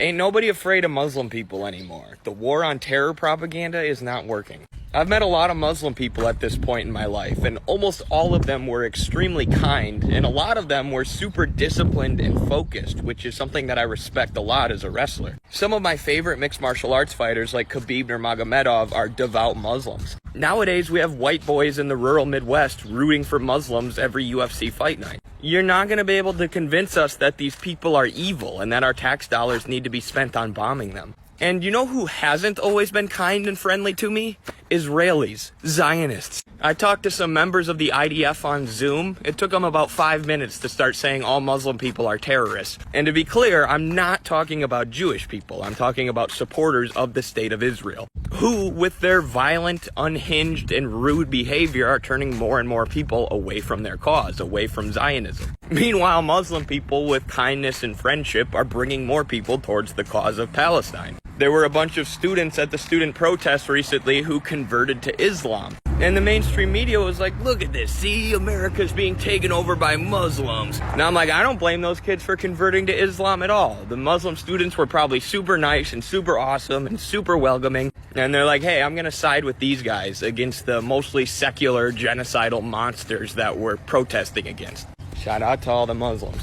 Ain't nobody afraid of Muslim people anymore. The war on terror propaganda is not working. I've met a lot of Muslim people at this point in my life, and almost all of them were extremely kind, and a lot of them were super disciplined and focused, which is something that I respect a lot as a wrestler. Some of my favorite mixed martial arts fighters like Khabib Nurmagomedov are devout Muslims. Nowadays, we have white boys in the rural Midwest rooting for Muslims every UFC fight night. You're not going to be able to convince us that these people are evil and that our tax dollars need to be spent on bombing them. And you know who hasn't always been kind and friendly to me? Israelis, Zionists. I talked to some members of the IDF on Zoom. It took them about 5 minutes to start saying all Muslim people are terrorists. And to be clear, I'm not talking about Jewish people. I'm talking about supporters of the state of Israel, who, with their violent, unhinged, and rude behavior, are turning more and more people away from their cause, away from Zionism. Meanwhile, Muslim people with kindness and friendship are bringing more people towards the cause of Palestine. There were a bunch of students at the student protest recently who converted to Islam. And the mainstream media was like, look at this, see, America's being taken over by Muslims. Now I'm like, I don't blame those kids for converting to Islam at all. The Muslim students were probably super nice and super awesome and super welcoming. And they're like, hey, I'm going to side with these guys against the mostly secular genocidal monsters that we're protesting against. Shout out to all the Muslims.